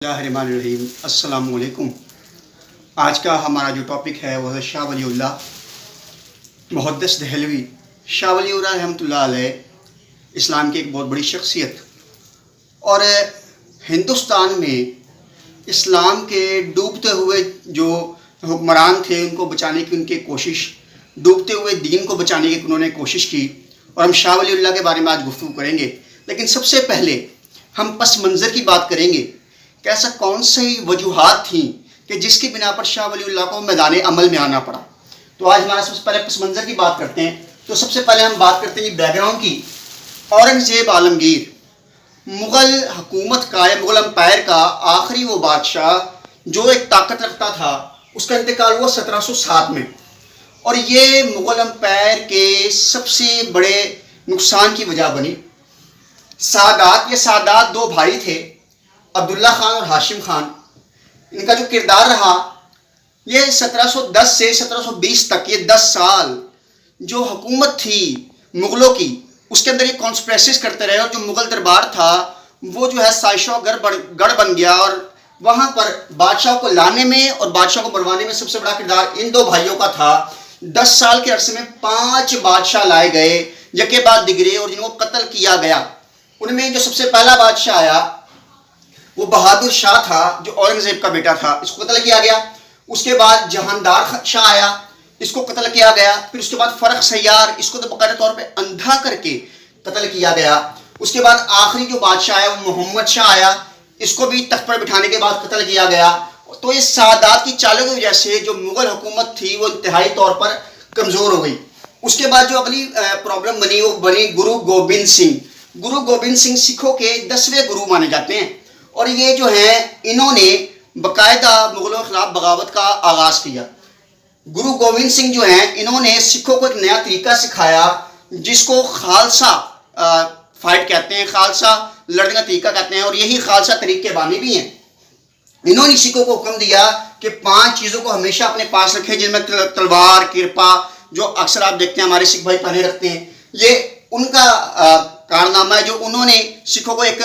السلام علیکم۔ آج کا ہمارا جو ٹاپک ہے وہ ہے شاہ ولی اللہ محدث دہلوی۔ شاہ ولی اللہ رحمۃ اللہ علیہ اسلام کی ایک بہت بڑی شخصیت، اور ہندوستان میں اسلام کے ڈوبتے ہوئے جو حکمران تھے ان کو بچانے کی ان کی کوشش، ڈوبتے ہوئے دین کو بچانے کی انہوں نے کوشش کی، اور ہم شاہ ولی اللہ کے بارے میں آج گفتگو کریں گے۔ لیکن سب سے پہلے ہم پس منظر کی بات کریں گے کہ ایسا کون سی وجوہات تھیں کہ جس کی بنا پر شاہ ولی اللہ کو میدان عمل میں آنا پڑا۔ تو آج ہمارا سب سے پہلے پس منظر کی بات کرتے ہیں۔ تو سب سے پہلے ہم بات کرتے ہیں بیک گراؤنڈ کی۔ اورنگزیب عالمگیر مغل حکومت کا یا مغل امپائر کا آخری وہ بادشاہ جو ایک طاقت رکھتا تھا، اس کا انتقال ہوا 1707 میں، اور یہ مغل امپائر کے سب سے بڑے نقصان کی وجہ بنی۔ سادات دو بھائی تھے، عبداللہ خان اور ہاشم خان۔ ان کا جو کردار رہا، یہ 1710 سے 1720 تک، یہ 10 سال جو حکومت تھی مغلوں کی، اس کے اندر یہ کانسپریسز کرتے رہے، اور جو مغل دربار تھا وہ جو ہے سائشہ گڑھ بن گیا، اور وہاں پر بادشاہ کو لانے میں اور بادشاہ کو مروانے میں سب سے بڑا کردار ان دو بھائیوں کا تھا۔ 10 سال کے عرصے میں 5 بادشاہ لائے گئے یکے بعد دیگرے، اور جن کو قتل کیا گیا۔ ان میں جو سب سے پہلا بادشاہ آیا وہ بہادر شاہ تھا، جو اورنگزیب کا بیٹا تھا، اس کو قتل کیا گیا۔ اس کے بعد جہاندار شاہ آیا، اس کو قتل کیا گیا۔ پھر اس کے بعد فرخ سیار، اس کو تو باقاعدہ طور پہ اندھا کر کے قتل کیا گیا۔ اس کے بعد آخری جو بادشاہ آیا وہ محمد شاہ آیا، اس کو بھی تخت پر بٹھانے کے بعد قتل کیا گیا۔ تو اس سادات کی چالوں کی وجہ سے جو مغل حکومت تھی وہ انتہائی طور پر کمزور ہو گئی۔ اس کے بعد جو اگلی پرابلم بنی وہ بنی گرو گوبند سنگھ۔ گرو گوبند سنگھ سکھوں کے 10ویں گرو مانے جاتے ہیں، اور یہ جو ہیں انہوں نے باقاعدہ مغلوں کے خلاف بغاوت کا آغاز کیا۔ گرو گوبند سنگھ جو ہیں انہوں نے سکھوں کو ایک نیا طریقہ سکھایا جس کو خالصہ فائٹ کہتے ہیں، خالصہ لڑنے کا طریقہ کہتے ہیں، اور یہی خالصہ طریقے بانی بھی ہیں۔ انہوں نے سکھوں کو حکم دیا کہ 5 چیزوں کو ہمیشہ اپنے پاس رکھیں، جن میں تلوار، کرپا، جو اکثر آپ دیکھتے ہیں ہمارے سکھ بھائی پہنے رکھتے ہیں، یہ ان کا کارنامہ ہے جو انہوں نے سکھوں کو ایک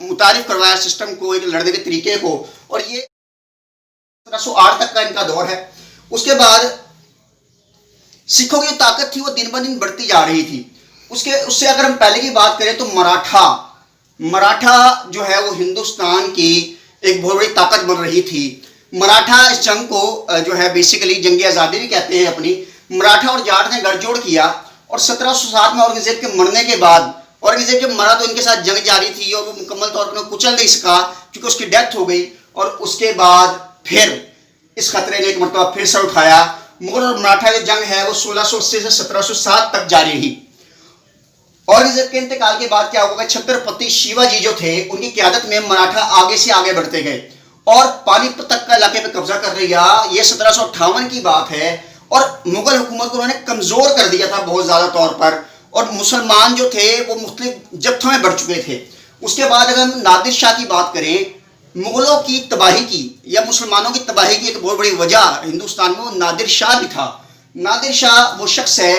متعارف کروایا سسٹم کو، ایک لڑنے کے طریقے کو، اور یہ 1708 تک کا ان کا دور ہے۔ اس کے بعد سکھوں کی جو طاقت تھی وہ دن بہ دن بڑھتی جا رہی تھی۔ اس سے اگر ہم پہلے کی بات کریں تو مراٹھا جو ہے وہ ہندوستان کی ایک بہت بڑی طاقت بن رہی تھی۔ مراٹھا اس جنگ کو جو ہے بیسیکلی جنگ آزادی بھی کہتے ہیں اپنی، مراٹھا اور جاٹ نے گٹھ جوڑ کیا، اور 1707 میں اورنگزیب کے مرنے کے بعد، اورنگزیب جب مرا تو ان کے ساتھ جنگ جاری تھی اور وہ مکمل طور پر کچل نہیں سکا کیونکہ اس کی ڈیتھ ہو گئی، اور اس کے بعد پھر اس خطرے نے ایک مرتبہ پھر سے اٹھایا۔ مغل اور مراٹھا کی جنگ ہے وہ 1680 سے 1707 تک جاری رہی۔ اورنگزیب کے انتقال کے بعد کیا ہوگا، چھترپتی شیوا جی جو تھے ان کی قیادت میں مراٹھا آگے سے آگے بڑھتے گئے اور پانی پت تک کا علاقے پہ قبضہ کر لیا۔ یہ 1758 کی بات ہے، اور مغل حکومت کو انہوں نے کمزور کر دیا تھا بہت زیادہ طور پر، اور مسلمان جو تھے وہ مختلف جبھوں میں بڑھ چکے تھے۔ اس کے بعد اگر ہم نادر شاہ کی بات کریں، مغلوں کی تباہی کی یا مسلمانوں کی تباہی کی ایک بہت بڑی وجہ ہندوستان میں وہ نادر شاہ بھی تھا۔ نادر شاہ وہ شخص ہے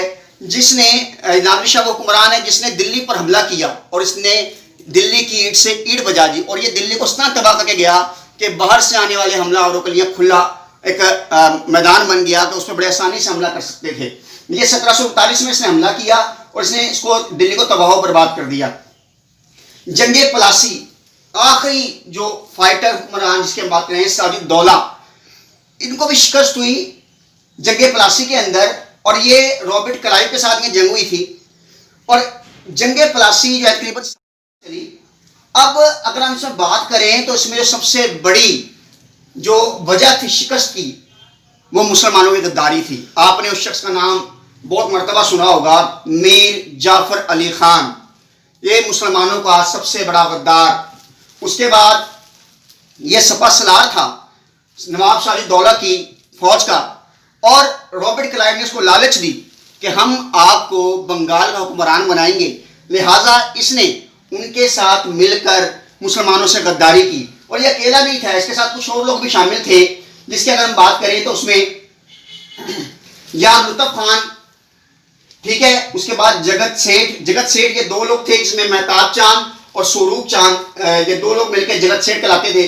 جس نے نادر شاہ وہ حکمران ہے جس نے دلی پر حملہ کیا، اور اس نے دلی کی اینٹ سے اینٹ بجا دی، اور یہ دلی کو اس طرح تباہ کر کے گیا کہ باہر سے آنے والے حملہ آوروں کے لیے کھلا ایک میدان بن گیا کہ اس میں بڑے آسانی سے حملہ کر سکتے تھے۔ یہ 1739 میں اس نے حملہ کیا اور اس نے اس کو دلی کو تباہ و برباد کر دیا۔ جنگ پلاسی، آخری جو فائٹر حکمران جس کے بات کریں سراج الدولہ، ان کو بھی شکست ہوئی جنگ پلاسی کے اندر، اور یہ رابرٹ کلائیو کے ساتھ یہ جنگ ہوئی تھی، اور جنگ پلاسی جو ہے تقریباً چلی۔ اب اگر ہم اس میں بات کریں تو اس میں جو سب سے بڑی جو وجہ تھی شکست کی وہ مسلمانوں کی غداری تھی۔ آپ نے اس شخص کا نام بہت مرتبہ سنا ہوگا، میر جعفر علی خان، یہ مسلمانوں کا سب سے بڑا غدار۔ اس کے بعد یہ سپہ سالار تھا نواب سراج الدولہ کی فوج کا، اور رابرٹ کلائیو نے اس کو لالچ دی کہ ہم آپ کو بنگال کا حکمران بنائیں گے، لہٰذا اس نے ان کے ساتھ مل کر مسلمانوں سے غداری کی۔ اور یہ اکیلا نہیں تھا، اس کے ساتھ کچھ اور لوگ بھی شامل تھے، جس کی اگر ہم بات کریں تو اس میں یار لطف خان، ٹھیک ہے، اس کے بعد جگت سیٹھ، یہ 2 لوگ تھے، جس میں مہتاب چاند اور سوروپ چاند، یہ 2 لوگ مل کے جگت سیٹھ کہلاتے تھے۔